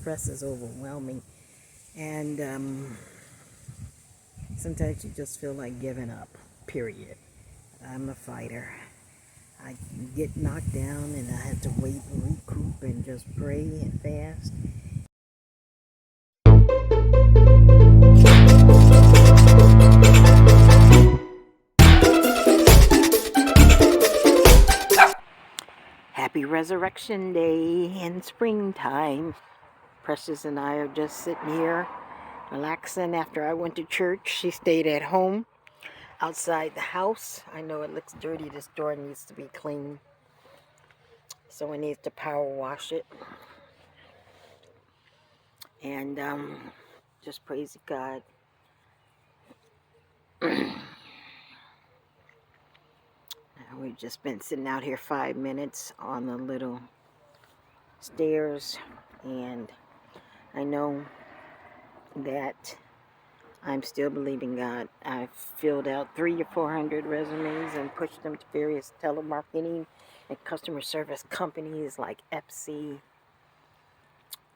stress is overwhelming, and sometimes you just feel like giving up, period. I'm a fighter. I get knocked down and I have to wait and recoup and just pray and fast. Happy Resurrection Day in springtime. Precious and I are just sitting here relaxing after I went to church. She stayed at home outside the house. I know it looks dirty. This door needs to be clean. Someone needs to power wash it. And just praise God. We've just been sitting out here 5 minutes on the little stairs, and I know that I'm still believing God. I've filled out 300 or 400 resumes and pushed them to various telemarketing and customer service companies like Etsy,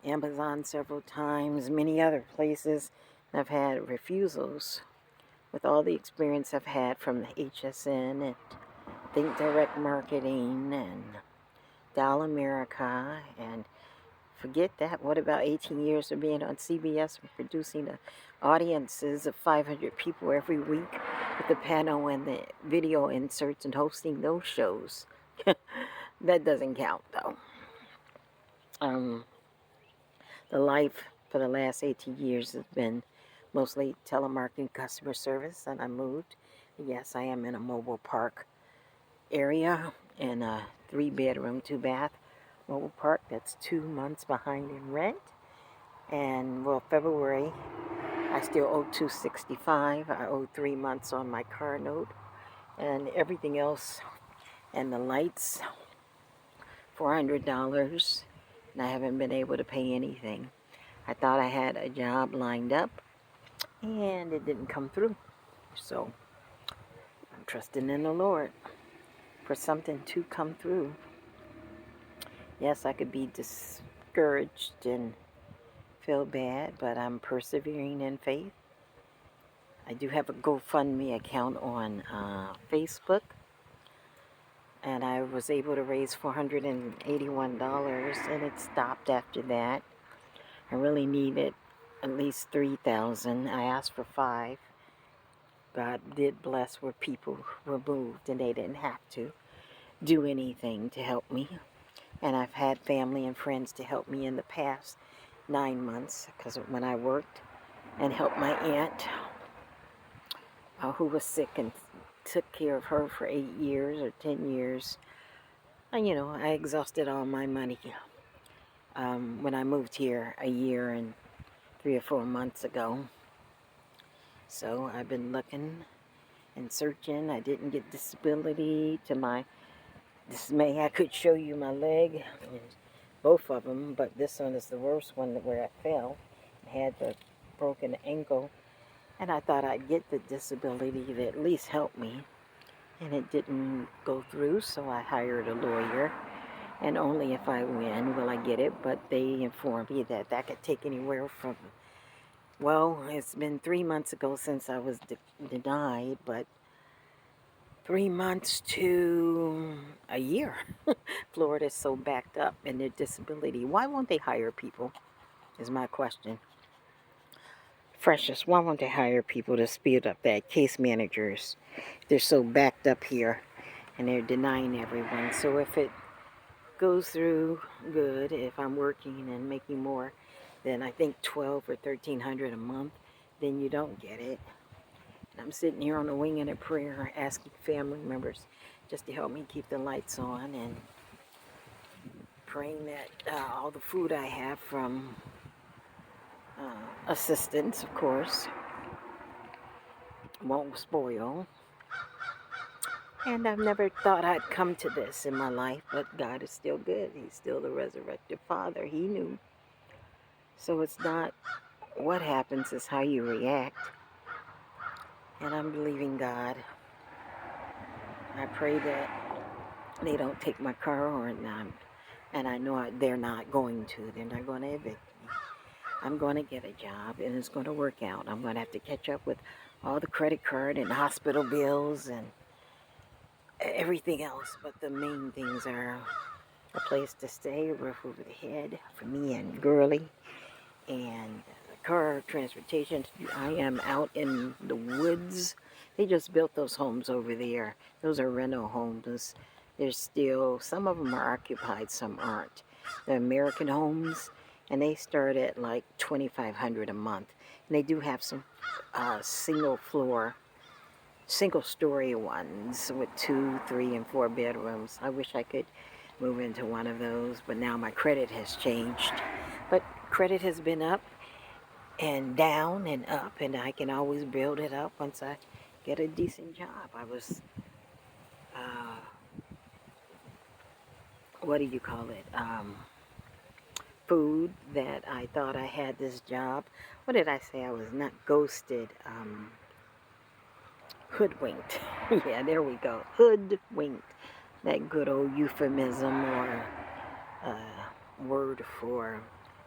Amazon several times, many other places. I've had refusals with all the experience I've had from the HSN and Think Direct Marketing and Dial America, and forget that. What about 18 years of being on CBS and producing audiences of 500 people every week with the panel and the video inserts and hosting those shows? That doesn't count, though. The life for the last 18 years has been mostly telemarketing, customer service, and I moved. Yes, I am in a mobile park area in a 3-bedroom, 2-bath mobile park that's 2 months behind in rent. And well, February I still owe $265. I owe 3 months on my car note, and everything else, and the lights $400, and I haven't been able to pay anything. I thought I had a job lined up and it didn't come through, so I'm trusting in the Lord for something to come through. Yes, I could be discouraged and feel bad, but I'm persevering in faith. I do have a GoFundMe account on Facebook, and I was able to raise $481, and it stopped after that. I really needed at least $3,000. I asked for $5,000. God did bless where people were moved and they didn't have to do anything to help me. And I've had family and friends to help me in the past 9 months, because when I worked and helped my aunt who was sick and took care of her for 8 years or 10 years, and I exhausted all my money when I moved here a year and 3 or 4 months ago. So I've been looking and searching. I didn't get disability. To my dismay, I could show you my leg, both of them, but this one is the worst one, where I fell and had the broken ankle, and I thought I'd get the disability to at least help me, and it didn't go through, so I hired a lawyer, and only if I win will I get it. But they informed me that that could take anywhere from, well, it's been 3 months ago since I was denied, but 3 months to a year. Florida's so backed up in their disability. Why won't they hire people, is my question. Precious, why won't they hire people to speed up that? Case managers. They're so backed up here, and they're denying everyone. So if it goes through, good. If I'm working and making more than, I think, $1,200 or $1,300 a month, then you don't get it. And I'm sitting here on the wing in a prayer, asking family members just to help me keep the lights on, and praying that all the food I have from assistance, of course, won't spoil. And I've never thought I'd come to this in my life, but God is still good. He's still the resurrected Father. He knew. So it's not what happens, it's how you react. And I'm believing God. I pray that they don't take my car, or not. And I know they're not going to. They're not going to evict me. I'm going to get a job and it's going to work out. I'm going to have to catch up with all the credit card and hospital bills and everything else. But the main things are a place to stay, a roof over the head for me and Girly, and car transportation. I am out in the woods. They just built those homes over there. Those are rental homes. There's still, some of them are occupied, some aren't. The American homes, and they start at like $2,500 a month. And they do have some single story ones with 2, 3, and 4 bedrooms. I wish I could move into one of those, but now my credit has changed. But credit has been up and down and up, and I can always build it up once I get a decent job. I was, what do you call it? Food that I thought I had this job. What did I say? I was not ghosted. Hoodwinked. Yeah, there we go. Hoodwinked. That good old euphemism or word for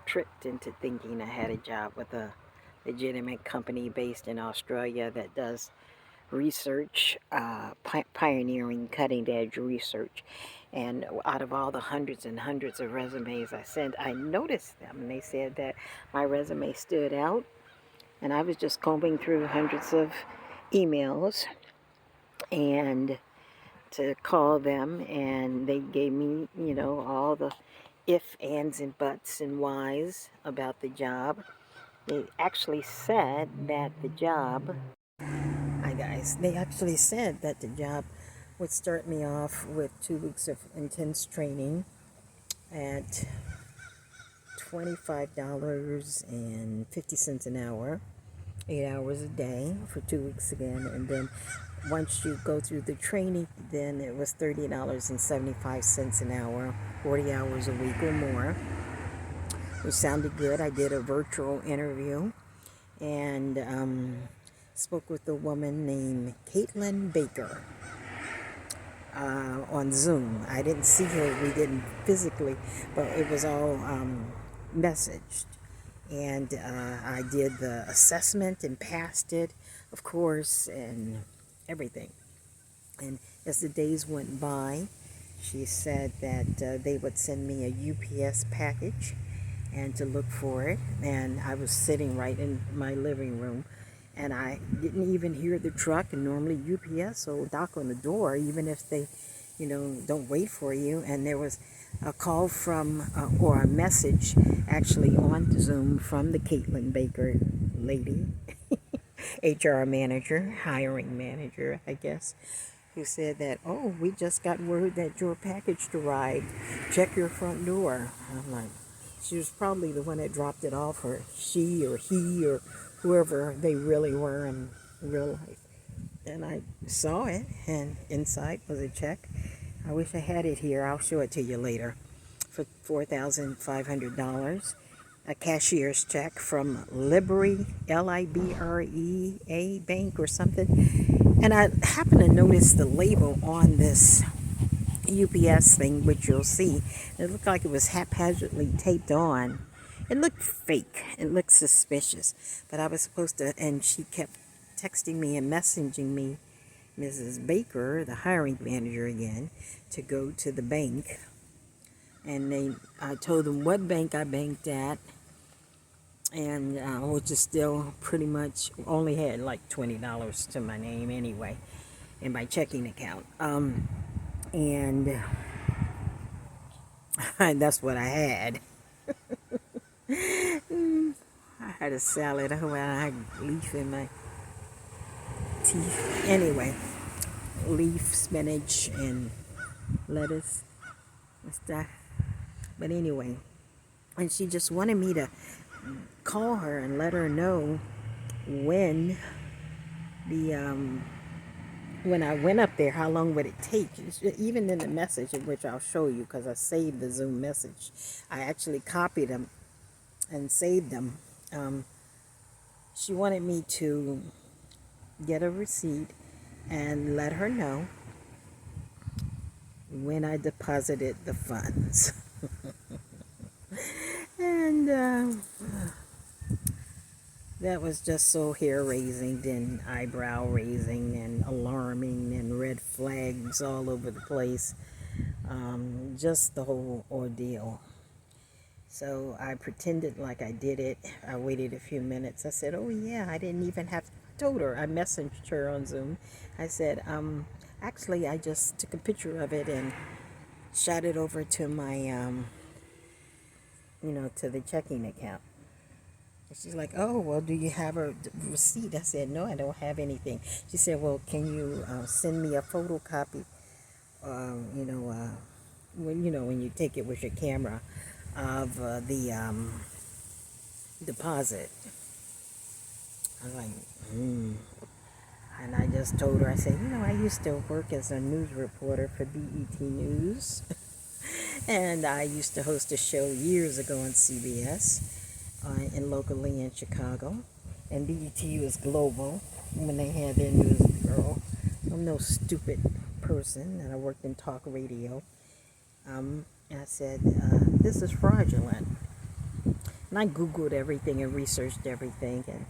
tricked into thinking I had a job with a legitimate company based in Australia that does research, pioneering cutting edge research. And out of all the hundreds and hundreds of resumes I sent, I noticed them and they said that my resume stood out. And I was just combing through hundreds of emails and to call them, and they gave me, all the if, ands, and buts and whys about the job. They actually said that the job, hi guys, they actually said that the job would start me off with 2 weeks of intense training at $25.50 an hour, 8 hours a day for 2 weeks again, and then once you go through the training, then it was $30.75 an hour, 40 hours a week or more, which sounded good. I did a virtual interview and spoke with a woman named Caitlin Baker on Zoom. I didn't see her, we didn't physically, but it was all messaged. And I did the assessment and passed it, of course, and everything. And as the days went by, she said that they would send me a UPS package and to look for it. And I was sitting right in my living room, and I didn't even hear the truck. And normally UPS will knock on the door, even if they, don't wait for you. And there was a call from, or a message actually on Zoom from the Caitlin Baker lady, HR manager, hiring manager, I guess, who said that, oh, we just got word that your package arrived. Check your front door. I'm like, she was probably the one that dropped it off, or she or he or whoever they really were in real life. And I saw it, and inside was a check. I wish I had it here. I'll show it to you later. For $4,500. A cashier's check from Liberia, Librea Bank or something. And I happened to notice the label on this UPS thing, which you'll see. It looked like it was haphazardly taped on. It looked fake. It looked suspicious. But I was supposed to, and she kept texting me and messaging me, Mrs. Baker, the hiring manager again, to go to the bank. And I told them what bank I banked at, and which is still pretty much only had like $20 to my name anyway in my checking account. And that's what I had. I had a salad. I had leaf in my teeth. Anyway, leaf, spinach, and lettuce and stuff. But anyway, and she just wanted me to call her and let her know when when I went up there, how long would it take? Even in the message, which I'll show you because I saved the Zoom message. I actually copied them and saved them. She wanted me to get a receipt and let her know when I deposited the funds. And That was just so hair raising and eyebrow raising and alarming and red flags all over the place. Just the whole ordeal. So I pretended like I did it. I waited a few minutes. I said, "Oh yeah, I didn't even have." I told her. I messaged her on Zoom. I said, actually, I just took a picture of it and shot it over to my, to the checking account." And she's like, "Oh, well, do you have a receipt?" I said, "No, I don't have anything." She said, "Well, can you send me a photocopy? Um, you know, uh, when you take it with your camera of the deposit." I was like, And I just told her, I said, I used to work as a news reporter for BET News. And I used to host a show years ago on CBS and locally in Chicago. And BET was global when they had their news bureau. I'm no stupid person, and I worked in talk radio. And I said, this is fraudulent. And I Googled everything and researched everything and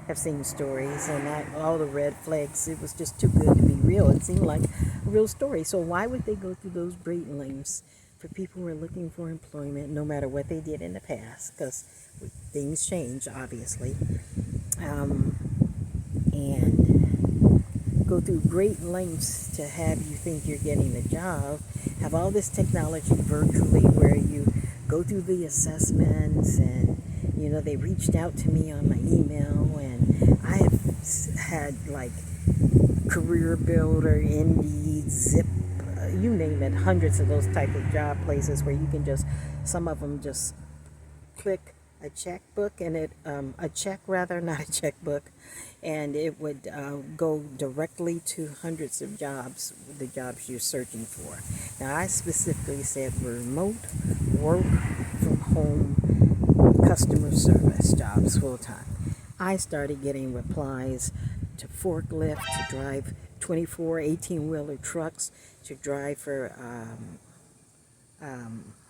have seen stories and all the red flags. It was just too good to be real. It seemed like a real story. So why would they go through those great lengths for people who are looking for employment, no matter what they did in the past? Because things change, obviously. And go through great lengths to have you think you're getting a job, have all this technology virtually where you go through the assessments and they reached out to me on my email, and I have had like Career Builder, Indeed, Zip, you name it, hundreds of those type of job places where you can some of them just click a checkbook and a check rather, not a checkbook, and it would go directly to hundreds of jobs, the jobs you're searching for. Now I specifically said remote work from home customer service jobs full time. I started getting replies to forklift, to drive 24 18-wheeler trucks, to drive for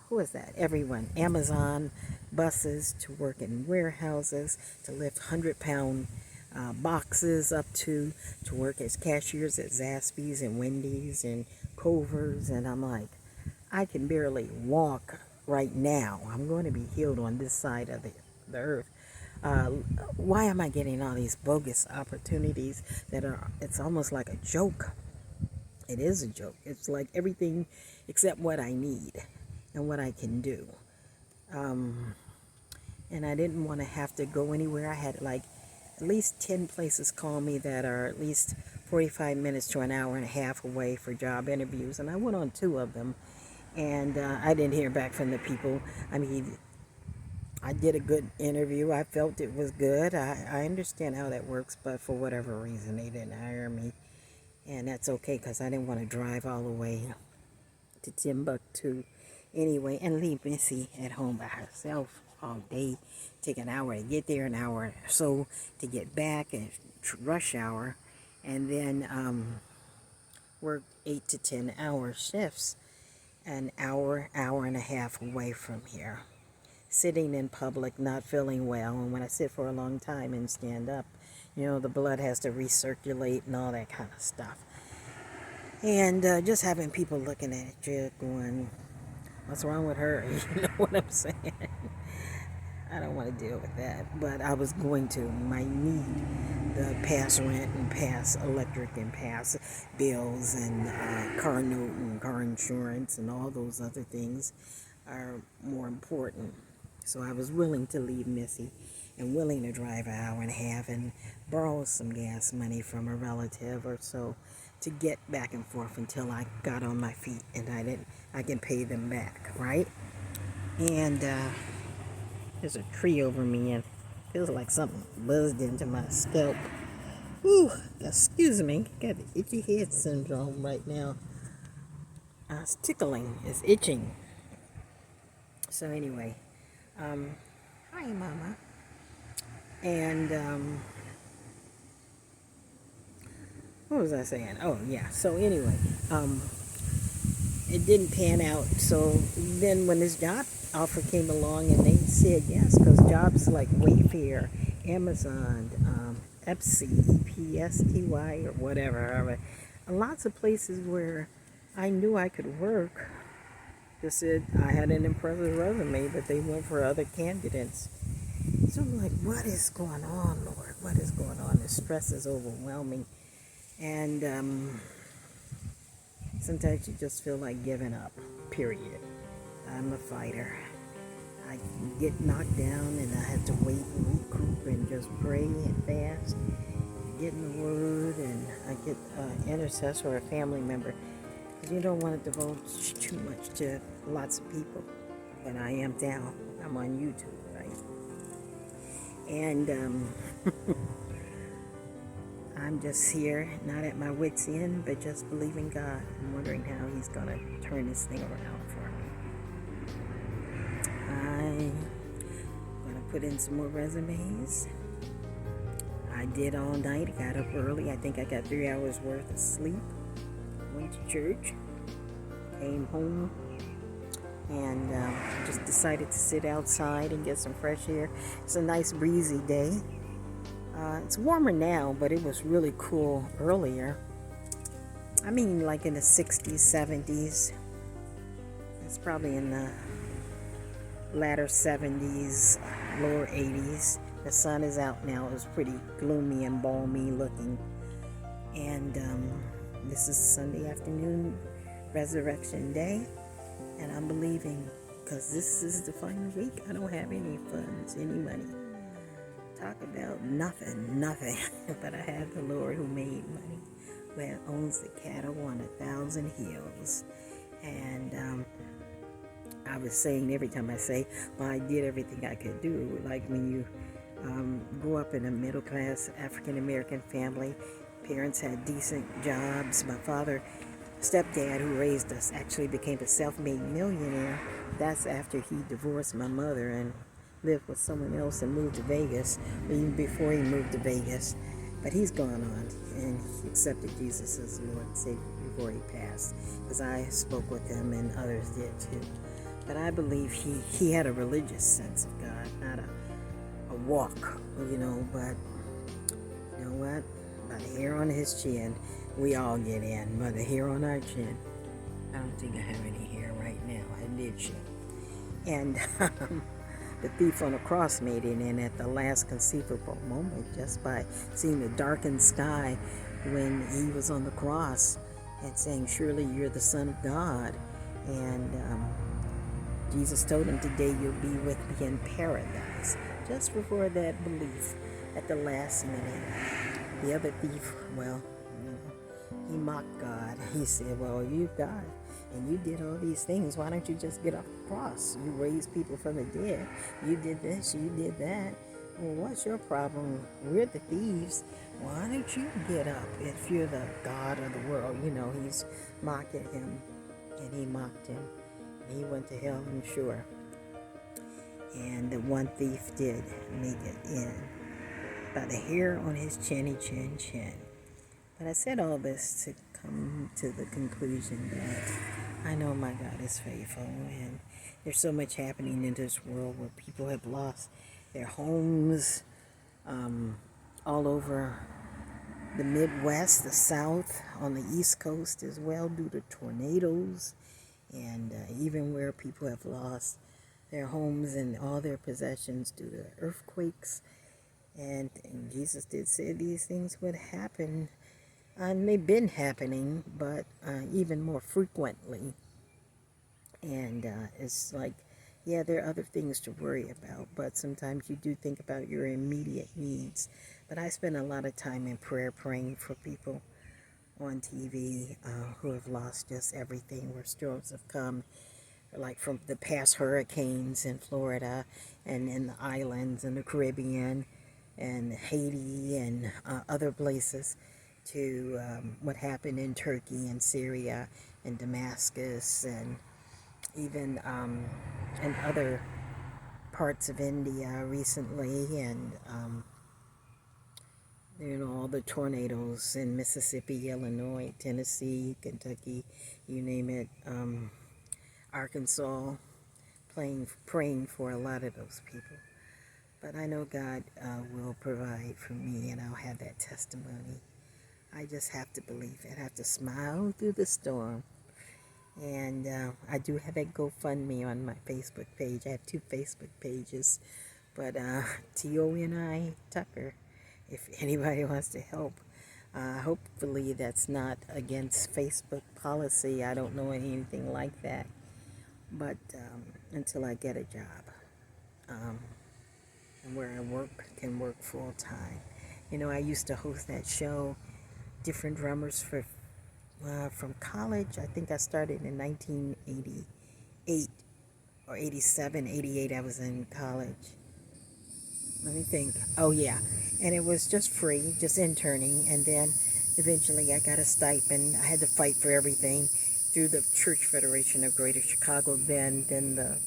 who is that? Everyone. Amazon buses, to work in warehouses, to lift 100-pound boxes up to work as cashiers at Zaxby's and Wendy's and Culver's. And I'm like, I can barely walk right now. I'm going to be healed on this side of the earth. Why am I getting all these bogus opportunities it's almost like a joke? It is a joke. It's like everything except what I need and what I can do. And I didn't want to have to go anywhere. I had like at least 10 places call me that are at least 45 minutes to an hour and a half away for job interviews. And I went on 2 of them. And I didn't hear back from the people. I mean, I did a good interview. I felt it was good. I understand how that works, but for whatever reason, they didn't hire me. And that's okay, because I didn't want to drive all the way to Timbuktu anyway and leave Missy at home by herself all day. Take an hour to get there, an hour or so to get back, and rush hour. And then work 8 to 10 hour shifts. An hour and a half away from here, sitting in public, not feeling well. And when I sit for a long time and stand up, the blood has to recirculate and all that kind of stuff. And just having people looking at you going, what's wrong with her? You know what I'm saying? I don't want to deal with that, but I was going to. My need, the pass rent and pass electric and pass bills and car note and car insurance and all those other things are more important. So I was willing to leave Missy and willing to drive an hour and a half and borrow some gas money from a relative or so to get back and forth until I got on my feet and I can pay them back, right? And there's a tree over me and feels like something buzzed into my scalp. Ooh, excuse me. Got the itchy head syndrome right now. It's tickling. It's itching. So anyway, hi Mama. And what was I saying? Oh yeah. So anyway, it didn't pan out. So then when this job offer came along and they said yes, because jobs like Wayfair Amazon, Epsy, EPSTY, or whatever. Lots of places where I knew I could work. They said I had an impressive resume, but they went for other candidates. So I'm like, what is going on, Lord? What is going on? The stress is overwhelming. And sometimes you just feel like giving up, period. I'm a fighter. I get knocked down and I have to wait and recoup and just pray and fast. Get in the Word, and I get an intercessor or a family member. Because you don't want to divulge too much to lots of people. But I am now. I'm on YouTube, right? And I'm just here, not at my wits' end, but just believing God. I'm wondering how He's going to turn this thing around for me. I'm going to put in some more resumes. I did all night. I got up early. I think I got 3 hours worth of sleep. Went to church. Came home. And just decided to sit outside and get some fresh air. It's a nice breezy day. It's warmer now, but it was really cool earlier. I mean, like in the 60s, 70s. It's probably in the latter 70s, lower 80s. The sun is out now. It was pretty gloomy and balmy looking. And this is Sunday afternoon, Resurrection Day. And I'm believing, because this is the final week, I don't have any funds, any money. Talk about nothing. But I have the Lord who made money, who owns the cattle on 1,000 hills. And I was saying, every time I say, well, I did everything I could do, like when you grew up in a middle-class African-American family, parents had decent jobs. My stepdad, who raised us, actually became a self-made millionaire. That's after he divorced my mother and lived with someone else and moved to Vegas, even before he moved to Vegas. But he's gone on, and he accepted Jesus as Lord and Savior before he passed, because I spoke with him and others did too. But I believe he had a religious sense of God, not a walk, but you know what? By the hair on his chin, we all get in. By the hair on our chin, I don't think I have any hair right now. I did shit. And the thief on the cross made it in at the last conceivable moment, just by seeing the darkened sky when he was on the cross and saying, surely you're the Son of God. And Jesus told him, today you'll be with me in paradise. Just before that belief at the last minute. The other thief, well, he mocked God. He said, well, you God, and you did all these things. Why don't you just get off the cross? You raised people from the dead. You did this, you did that. Well, what's your problem? We're the thieves. Why don't you get up if you're the God of the world? You know, he's mocking him, and he mocked him. And he went to hell, I'm sure. And the one thief did make it in. By the hair on his chinny chin. But I said all this to come to the conclusion that I know my God is faithful, and there's so much happening in this world where people have lost their homes all over the Midwest, the South, on the East Coast as well, due to tornadoes, and even where people have lost their homes and all their possessions due to earthquakes. And Jesus did say these things would happen, and they've been happening, but even more frequently. And it's like, yeah, there are other things to worry about, but sometimes you do think about your immediate needs. But I spend a lot of time in prayer praying for people on TV who have lost just everything, where storms have come, like from the past hurricanes in Florida and in the islands in the Caribbean and Haiti and other places, to what happened in Turkey and Syria and Damascus, and even in other parts of India recently, and all the tornadoes in Mississippi, Illinois, Tennessee, Kentucky, you name it, Arkansas, praying for a lot of those people. But I know God will provide for me, and I'll have that testimony. I just have to believe it. I have to smile through the storm. And I do have a GoFundMe on my Facebook page. I have 2 Facebook pages. But T-O-N-I Tucker, if anybody wants to help. Hopefully that's not against Facebook policy. I don't know anything like that. But until I get a job. And where I work can work full time. You know, I used to host that show, different drummers from college. I think I started in 1988 or 87, 88. I was in college. Let me think. Oh yeah, and it was just free, just interning, and then eventually I got a stipend. I had to fight for everything through the Church Federation of Greater Chicago. Then the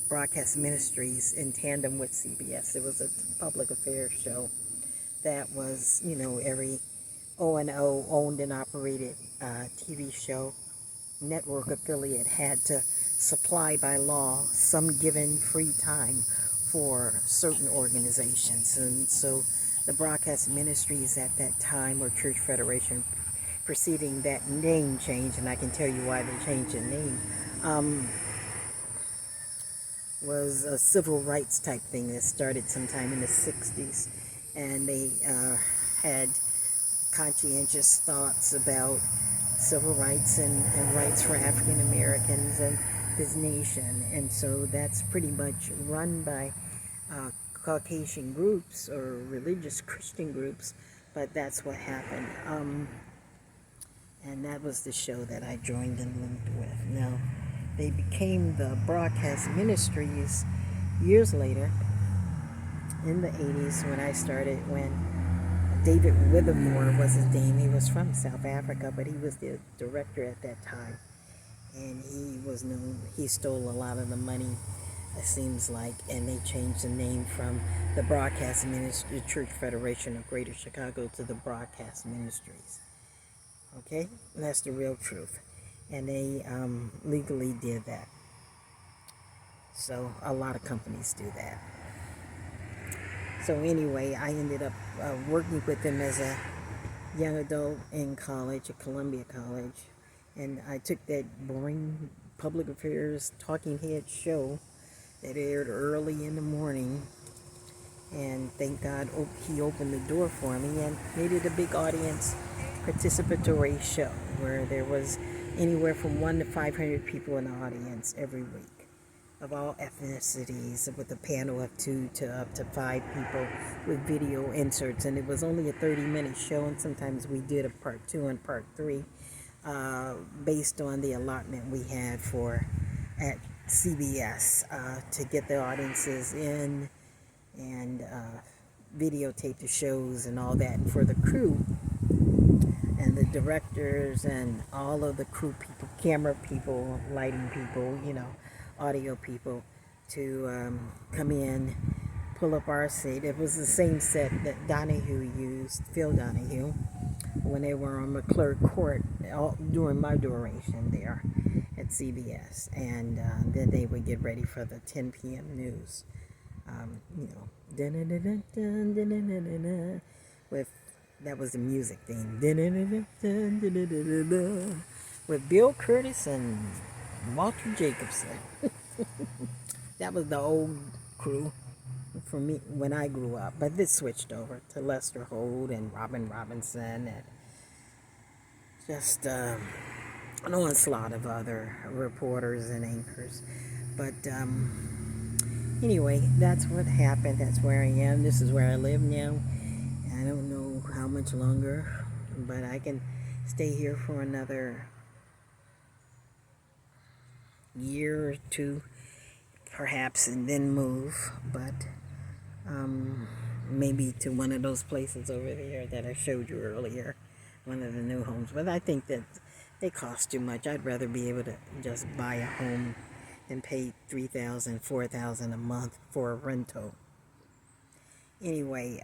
broadcast ministries in tandem with CBS. It was a public affairs show that was, you know, every O&O owned and operated TV show network affiliate had to supply by law some given free time for certain organizations. And so the broadcast ministries at that time, or Church Federation, preceding that name change, and I can tell you why they changed the name, was a civil rights type thing that started sometime in the 60s. And they had conscientious thoughts about civil rights and rights for African Americans and this nation. And so that's pretty much run by Caucasian groups or religious Christian groups, but that's what happened. And that was the show that I joined and linked with. Now, they became the broadcast ministries years later in the 80s when I started, when David Withermore was his name. He was from South Africa, but he was the director at that time. And he was known, he stole a lot of the money, it seems like, and they changed the name from the Broadcast Ministry, Church Federation of Greater Chicago, to the Broadcast Ministries. Okay? And that's the real truth. And they legally did that. So a lot of companies do that. So anyway, I ended up working with them as a young adult in college, at Columbia College. And I took that boring public affairs talking head show that aired early in the morning. And thank God he opened the door for me and made it a big audience participatory show where there was anywhere from 1 to 500 people in the audience every week, of all ethnicities, with a panel of 2 to up to 5 people with video inserts. And it was only a 30-minute show, and sometimes we did a part 2 and part 3 based on the allotment we had at CBS to get the audiences in and videotape the shows and all that. And for the crew and the directors and all of the crew people, camera people, lighting people, you know, audio people, to come in, pull up our set. It was the same set that Donahue used, Phil Donahue, when they were on McClure Court during my duration there at CBS. And then they would get ready for the 10 p.m. news. You know, with, that was the music theme, with Bill Curtis and Walter Jacobson. That was the old crew for me when I grew up, but this switched over to Lester Holt and Robin Robinson and just an onslaught of other reporters and anchors. But anyway, that's what happened. That's where I am. This is where I live now. I don't know how much longer, but I can stay here for another year or 2 perhaps, and then move. But maybe to one of those places over there that I showed you earlier, one of the new homes. But I think that they cost too much. I'd rather be able to just buy a home and pay $3,000, $4,000 a month for a rental. Anyway,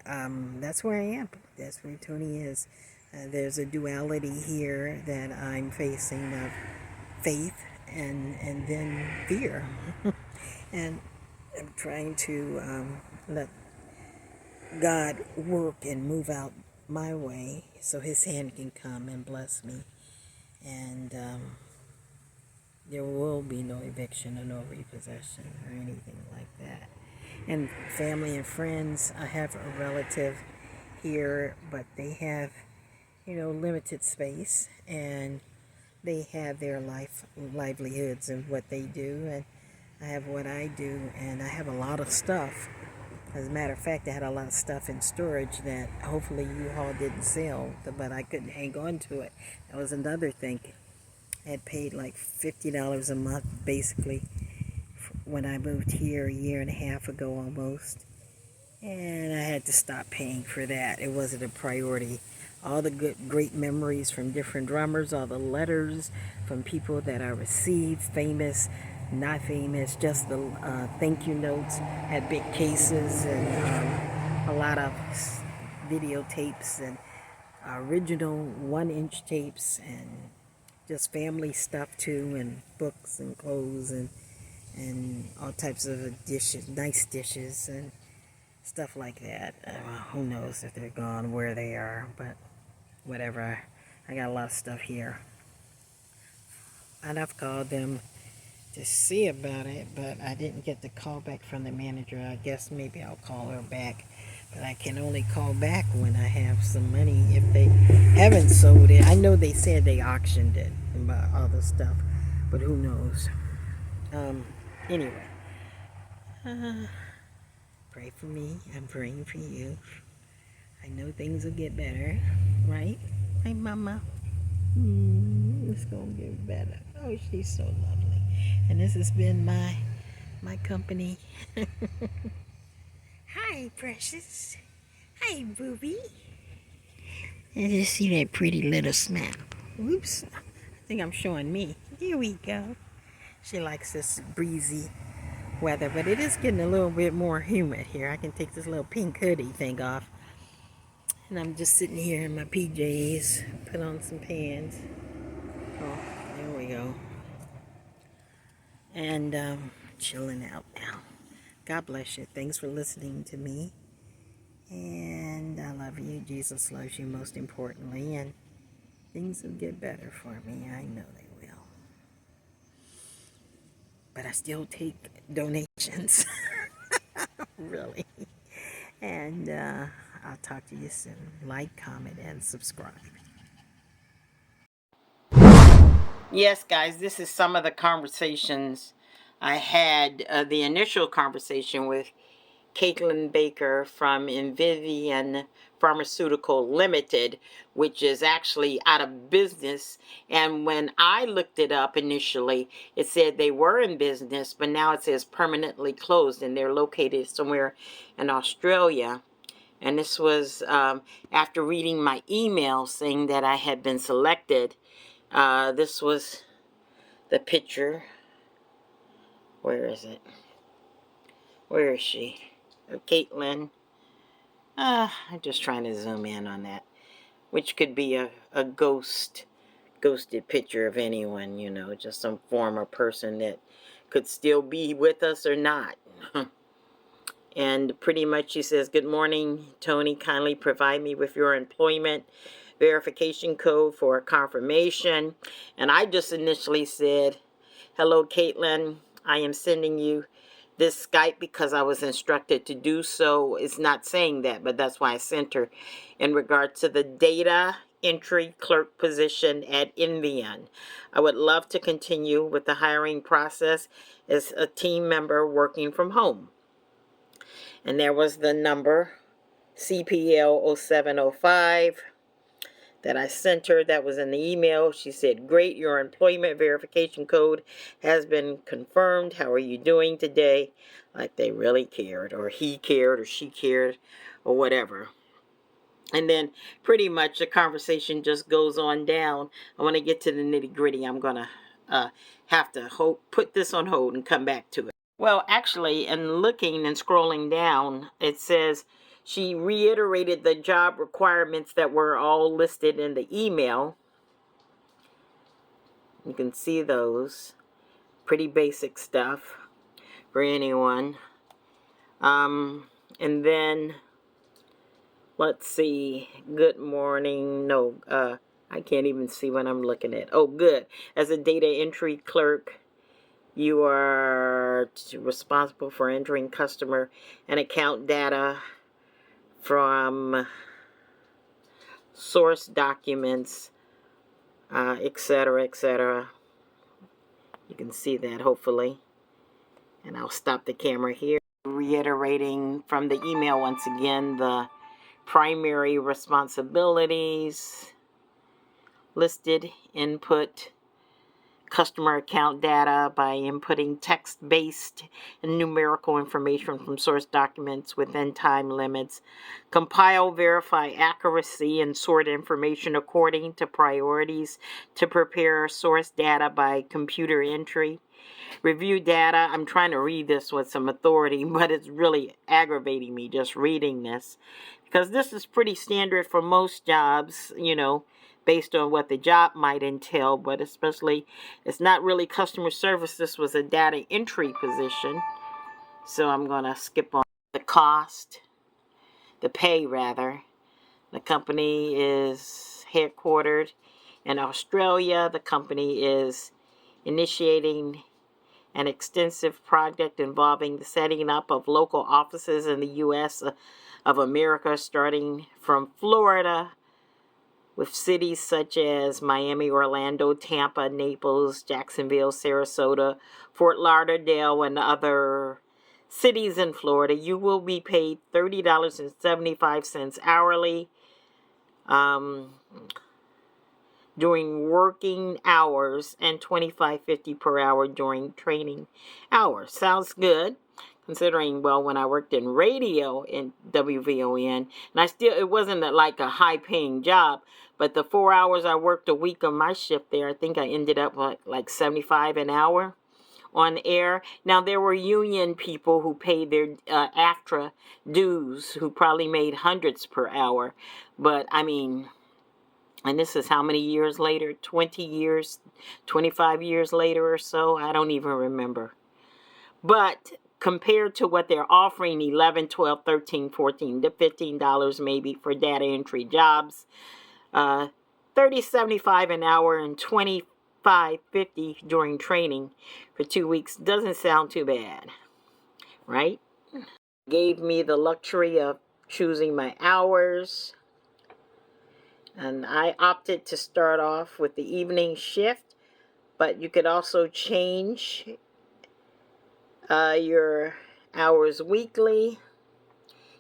that's where I am. That's where Tony is. There's a duality here that I'm facing of faith and then fear. And I'm trying to let God work and move out my way so his hand can come and bless me. And there will be no eviction or no repossession or anything like that. And family and friends, I have a relative here, but they have, limited space, and they have their livelihoods and what they do, and I have what I do, and I have a lot of stuff. As a matter of fact, I had a lot of stuff in storage that hopefully U-Haul didn't sell, but I couldn't hang on to it. That was another thing. I had paid like $50 a month, basically, when I moved here a year and a half ago almost. And I had to stop paying for that. It wasn't a priority. All the great memories from different drummers, all the letters from people that I received, famous, not famous, just the thank you notes, had big cases, and a lot of videotapes and original 1-inch tapes, and just family stuff too, and books and clothes, and all types of dishes, nice dishes, and stuff like that. Who knows if they're gone, where they are, but whatever. I got a lot of stuff here. And I've called them to see about it, but I didn't get the call back from the manager. I guess maybe I'll call her back. But I can only call back when I have some money. If they haven't sold it, I know they said they auctioned it and all the stuff, but who knows? Anyway. Pray for me. I'm praying for you. I know things will get better, right? Hey, Mama. It's gonna get better. Oh, she's so lovely. And this has been my company. Hi, precious. Hi, booby. And just see that pretty little smile. Whoops. I think I'm showing me. Here we go. She likes this breezy weather, but it is getting a little bit more humid here. I can take this little pink hoodie thing off. And I'm just sitting here in my PJs, put on some pants. Oh, there we go. And chilling out now. God bless you. Thanks for listening to me. And I love you. Jesus loves you most importantly. And things will get better for me. I know they will. But I still take donations. Really. And I'll talk to you soon. Like, comment, and subscribe. Yes, guys, this is some of the conversations I had. The initial conversation with Caitlin Baker from Invivian Pharmaceutical Limited, which is actually out of business. And when I looked it up initially, it said they were in business, but now it says permanently closed, and they're located somewhere in Australia. And this was after reading my email saying that I had been selected. This was the picture. Where is it? Where is she? Caitlin. I'm just trying to zoom in on that. Which could be a ghosted picture of anyone, just some former person that could still be with us or not. And pretty much she says, "Good morning, Tony. Kindly provide me with your employment verification code for confirmation." And I just initially said, "Hello, Caitlin. I am sending you this Skype because I was instructed to do so." It's not saying that, but that's why I sent her in regard to the data entry clerk position at Invian. I would love to continue with the hiring process as a team member working from home. And there was the number CPL 0705 that I sent her. That was in the email. She said, "Great, your employment verification code has been confirmed. How are you doing today?" Like they really cared, or he cared, or she cared, or whatever. And then pretty much the conversation just goes on down. I want to get to the nitty gritty. I'm going to have to put this on hold and come back to it. Well, actually, in looking and scrolling down, it says she reiterated the job requirements that were all listed in the email. You can see those. Pretty basic stuff for anyone. And then, let's see, good morning. No, I can't even see what I'm looking at. Oh, good. As a data entry clerk, you are responsible for entering customer and account data from source documents, etc., etc. You can see that hopefully. And I'll stop the camera here. Reiterating from the email once again the primary responsibilities listed: input customer account data by inputting text-based and numerical information from source documents within time limits, compile, verify accuracy, and sort information according to priorities to prepare source data by computer entry, review data. I'm trying to read this with some authority, but it's really aggravating me just reading this, because this is pretty standard for most jobs, based on what the job might entail, but especially it's not really customer service. This was a data entry position. So I'm going to skip on the cost, the pay rather. The company is headquartered in Australia. The company is initiating an extensive project involving the setting up of local offices in the U.S. of America, starting from Florida, with cities such as Miami, Orlando, Tampa, Naples, Jacksonville, Sarasota, Fort Lauderdale, and other cities in Florida. You will be paid $30.75 hourly during working hours and $25.50 per hour during training hours. Sounds good, considering, well, when I worked in radio in WVON, and it wasn't like a high-paying job, but the 4 hours I worked a week on my shift there, I think I ended up like $75 an hour on air. Now, there were union people who paid their AFTRA dues who probably made hundreds per hour, but I mean, and this is how many years later? 20 years, 25 years later or so? I don't even remember. But compared to what they're offering, $11, $12, $13, $14 to $15 maybe for data entry jobs, $30.75 an hour and $25.50 during training for 2 weeks doesn't sound too bad, right? Gave me the luxury of choosing my hours, and I opted to start off with the evening shift, but you could also change your hours weekly.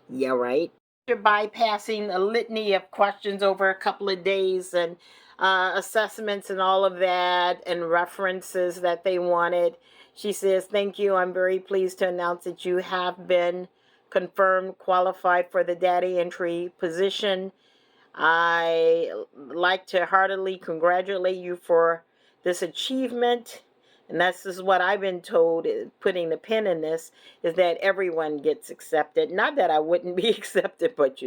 Yeah, right. After bypassing a litany of questions over a couple of days and assessments and all of that and references that they wanted, she says, "Thank you. I'm very pleased to announce that you have been confirmed qualified for the data entry position. I like to heartily congratulate you for this achievement." And this is what I've been told, putting the pin in this, is that everyone gets accepted. Not that I wouldn't be accepted, but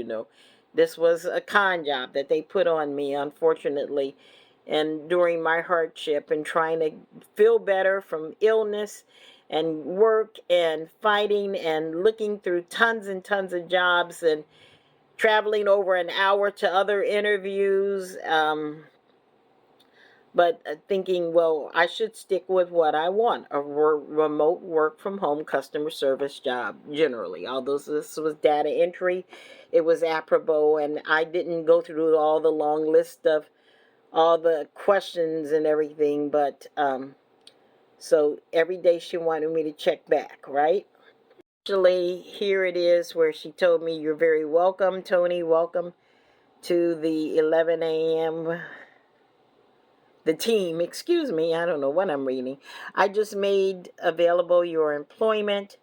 this was a con job that they put on me, unfortunately. And during my hardship and trying to feel better from illness and work and fighting and looking through tons and tons of jobs and traveling over an hour to other interviews, but thinking, well, I should stick with what I want, a remote work from home customer service job generally. Although this was data entry, it was apropos, and I didn't go through all the long list of all the questions and everything, but so every day she wanted me to check back, right? Actually, here it is where she told me, "You're very welcome, Tony. Welcome to the 11 a.m. the team." Excuse me, I don't know what I'm reading. "I just made available your employment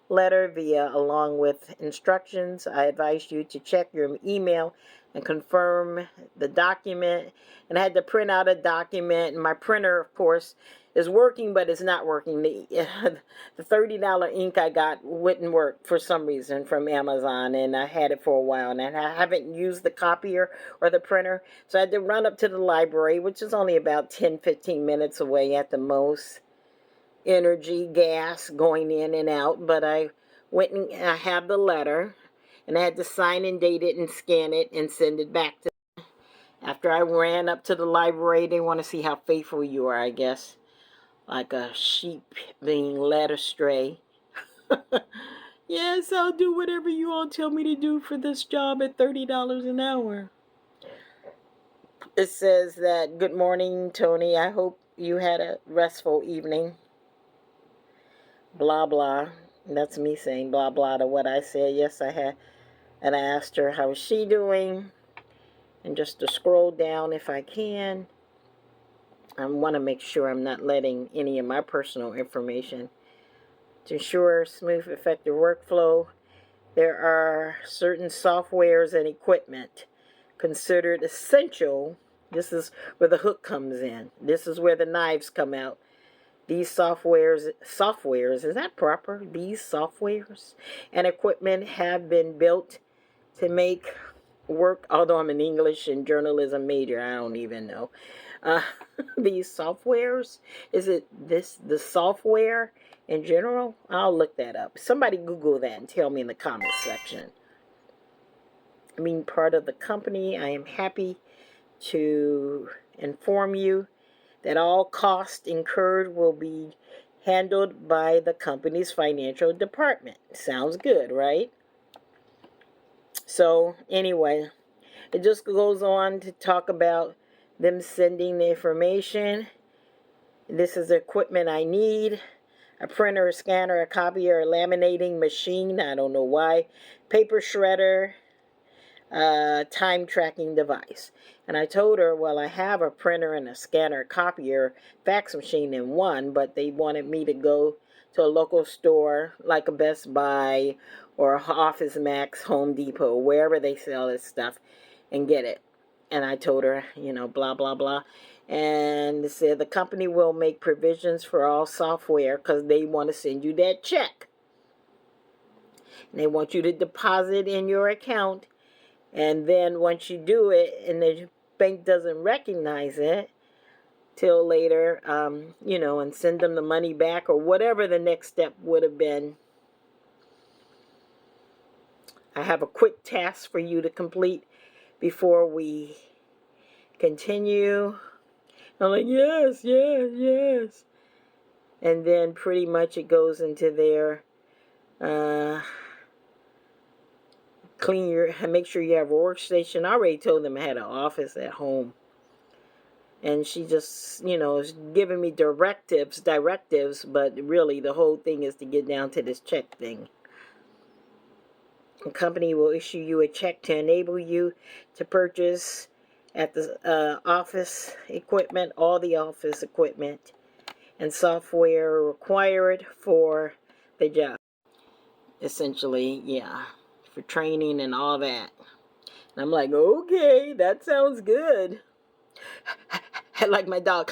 letter via along with instructions. I advise you to check your email and confirm the document." And I had to print out a document, and my printer, of course, is working, but it's not working. The $30 ink I got wouldn't work for some reason from Amazon, and I had it for a while, and I haven't used the copier or the printer, so I had to run up to the library, which is only about 10-15 minutes away at the most. Energy, gas going in and out, but I went and I have the letter, and I had to sign and date it and scan it and send it back to them. After I ran up to the library, they want to see how faithful you are, I guess. Like a sheep being led astray. Yes, I'll do whatever you all tell me to do for this job at $30 an hour. It says that, good morning, Tony. I hope you had a restful evening. Blah, blah. That's me saying blah, blah to what I said. Yes, I had. And I asked her, how is she doing? And just to scroll down if I can. I want to make sure I'm not letting any of my personal information. To ensure smooth, effective workflow, there are certain softwares and equipment considered essential. This is where the hook comes in. This is where the knives come out. These softwares, is that proper? These softwares and equipment have been built to make work, although I'm an English and journalism major, I don't even know. These softwares, is it the software in general? I'll look that up. Somebody Google that and tell me in the comments section. Being part of the company, I am happy to inform you that all costs incurred will be handled by the company's financial department. Sounds good, right? So anyway, it just goes on to talk about them sending the information. This is the equipment I need. A printer, a scanner, a copier, a laminating machine, I don't know why, paper shredder, time tracking device. And I told her, well, I have a printer and a scanner, copier, fax machine in one, but they wanted me to go to a local store like a Best Buy or Office Max, Home Depot, wherever they sell this stuff, and get it. And I told her, blah, blah, blah. And they said the company will make provisions for all software because they want to send you that check. And they want you to deposit in your account. And then once you do it and the bank doesn't recognize it till later, and send them the money back or whatever the next step would have been. I have a quick task for you to complete before we continue. I'm like, yes, yes, yes. And then pretty much it goes into their make sure you have a workstation. I already told them I had an office at home. And she just, is giving me directives, but really the whole thing is to get down to this check thing. The company will issue you a check to enable you to purchase at the office equipment, all the office equipment and software required for the job. Essentially, yeah, for training and all that. And I'm like, okay, that sounds good. Like my dog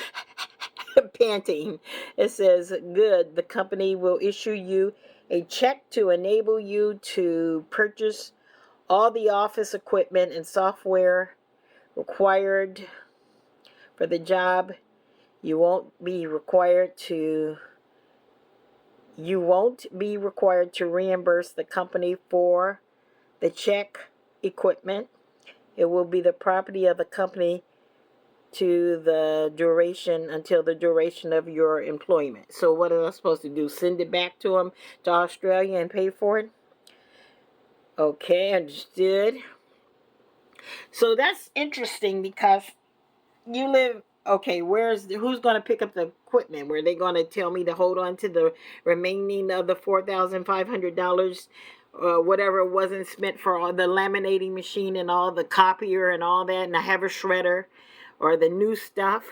panting. It says, good, the company will issue you a check to enable you to purchase all the office equipment and software required for the job. You won't be required to reimburse the company for the check equipment. It will be the property of the company until the duration of your employment. So what am I supposed to do? Send it back to them to Australia and pay for it? Okay, understood. So that's interesting because you live, okay, who's going to pick up the equipment? Were they going to tell me to hold on to the remaining of the $4,500, whatever wasn't spent for all the laminating machine and all the copier and all that, and I have a shredder or the new stuff?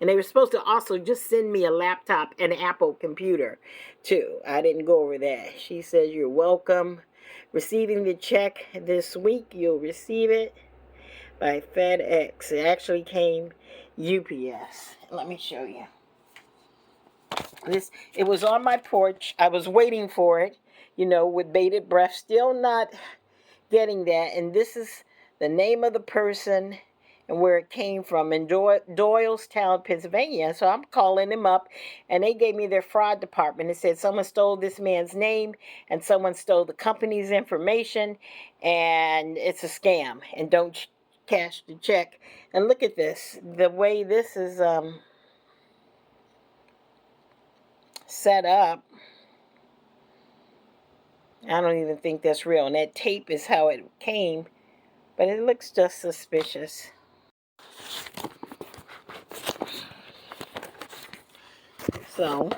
And they were supposed to also just send me a laptop and an Apple computer too. I didn't go over that. She says, you're welcome. Receiving the check this week. You'll receive it by FedEx. It actually came UPS. Let me show you. It was on my porch. I was waiting for it, with bated breath, still not getting that. And this is the name of the person and where it came from in Doylestown, Pennsylvania. So I'm calling them up, and they gave me their fraud department. It said someone stole this man's name and someone stole the company's information, and it's a scam, and don't cash the check. And look at this, the way this is set up. I don't even think that's real. And that tape is how it came, but it looks just suspicious. So,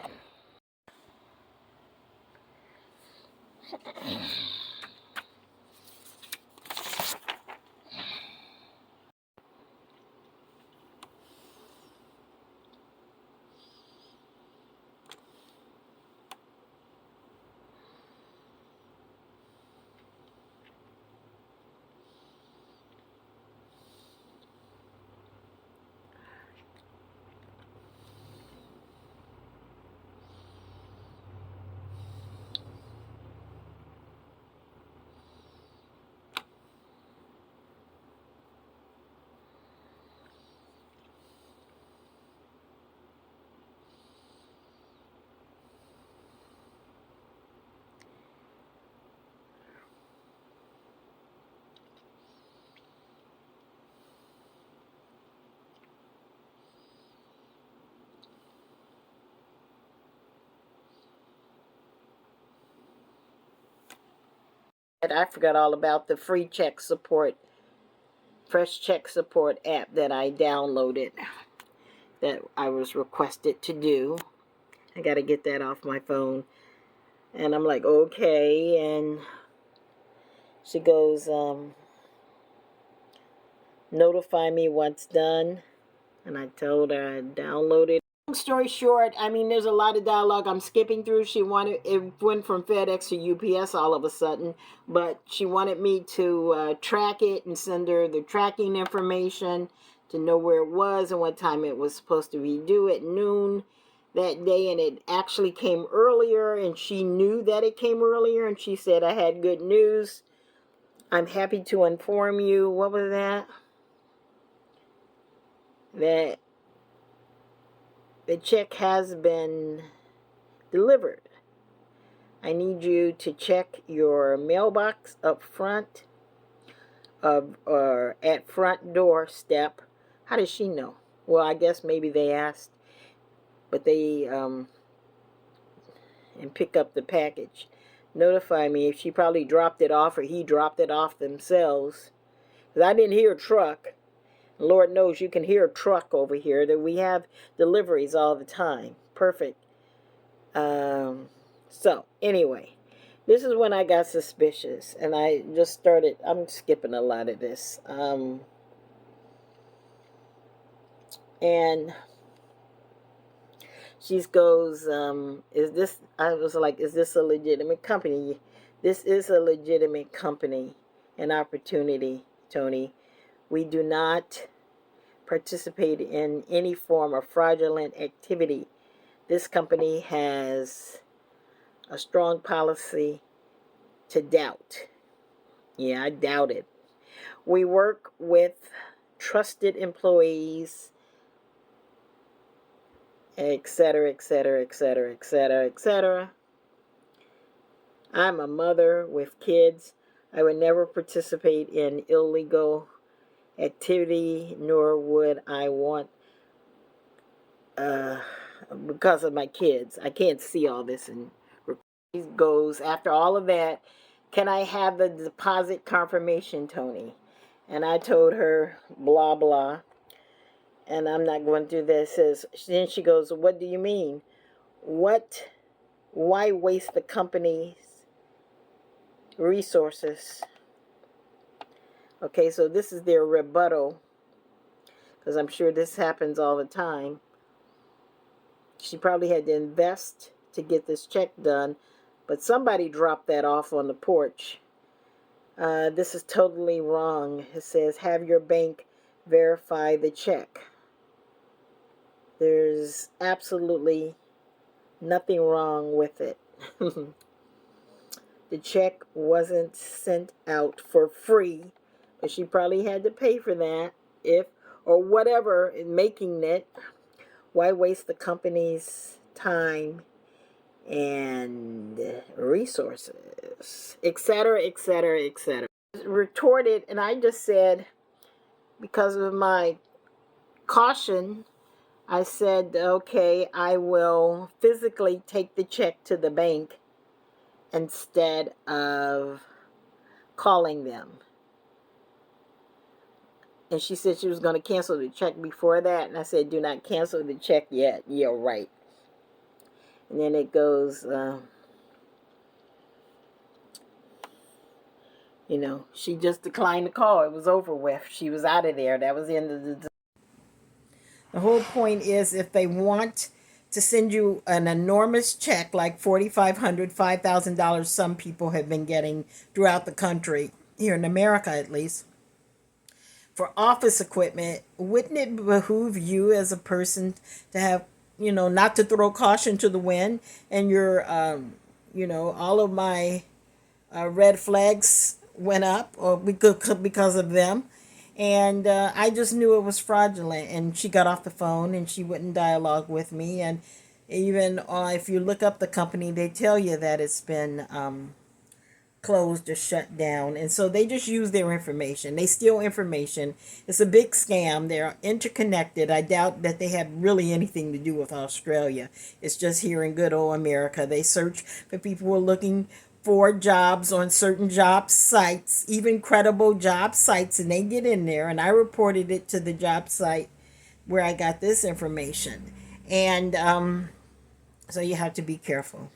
I forgot all about the free check support, fresh check support app that I downloaded, that I was requested to do. I got to get that off my phone. And I'm like, okay. And she goes, notify me once done. And I told her I downloaded. Long story short, I mean, there's a lot of dialogue I'm skipping through. It went from FedEx to UPS all of a sudden, but she wanted me to track it and send her the tracking information to know where it was and what time it was supposed to be due at noon that day. And it actually came earlier, and she knew that it came earlier, and she said, I had good news. I'm happy to inform you. What was that? That the check has been delivered. I need you to check your mailbox up front or at front doorstep. How does she know? Well, I guess maybe they asked, but they and pick up the package. Notify me if she probably dropped it off or he dropped it off themselves. Because I didn't hear a truck. Lord knows you can hear a truck over here. That we have deliveries all the time. Perfect. So anyway, this is when I got suspicious, and I just started. I'm skipping a lot of this. And she goes, "Is this?" I was like, "Is this a legitimate company?" This is a legitimate company, an opportunity, Tony. We do not participate in any form of fraudulent activity. This company has a strong policy to doubt. Yeah, I doubt it. We work with trusted employees, etc., etc., etc., etc., etc. I'm a mother with kids. I would never participate in illegal activity, nor would I want, because of my kids. I can't see all this. And he goes, after all of that, can I have the deposit confirmation, Tony? And I told her, blah, blah. And I'm not going through this. Then she goes, what do you mean? Why waste the company's resources? Okay, so this is their rebuttal, because I'm sure this happens all the time. She probably had to invest to get this check done, but somebody dropped that off on the porch. This is totally wrong. It says, have your bank verify the check. There's absolutely nothing wrong with it. The check wasn't sent out for free, but she probably had to pay for that, if or whatever in making it. Why waste the company's time and resources, etc., etc., etc.? Retorted, and I just said, because of my caution, I said, okay, I will physically take the check to the bank instead of calling them. And she said she was going to cancel the check before that. And I said, do not cancel the check yet. You're right. And then it goes, she just declined the call. It was over with. She was out of there. That was the end of the whole point is, if they want to send you an enormous check, like $4,500, $5,000, some people have been getting throughout the country, here in America at least, for office equipment, wouldn't it behoove you as a person to have, not to throw caution to the wind, and all of my red flags went up, or because of them. And I just knew it was fraudulent. And she got off the phone and she wouldn't dialogue with me. And even if you look up the company, they tell you that it's been closed or shut down. And so they just use their information. They steal information. It's a big scam. They're interconnected. I doubt that they have really anything to do with Australia. It's just here in good old America. They search for people who are looking for jobs on certain job sites, even credible job sites, and they get in there. And I reported it to the job site where I got this information. And so you have to be careful.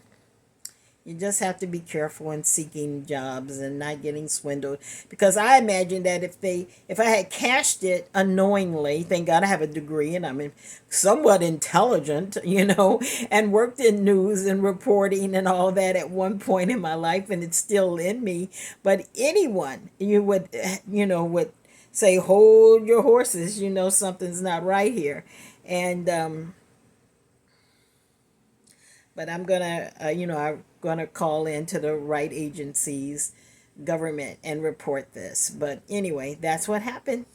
You just have to be careful in seeking jobs and not getting swindled. Because I imagine that if I had cashed it unknowingly, thank God I have a degree and I'm somewhat intelligent, and worked in news and reporting and all that at one point in my life, and it's still in me. But anyone, would say, hold your horses, something's not right here. And but I'm gonna call into the right agencies, government, and report this. But anyway, that's what happened.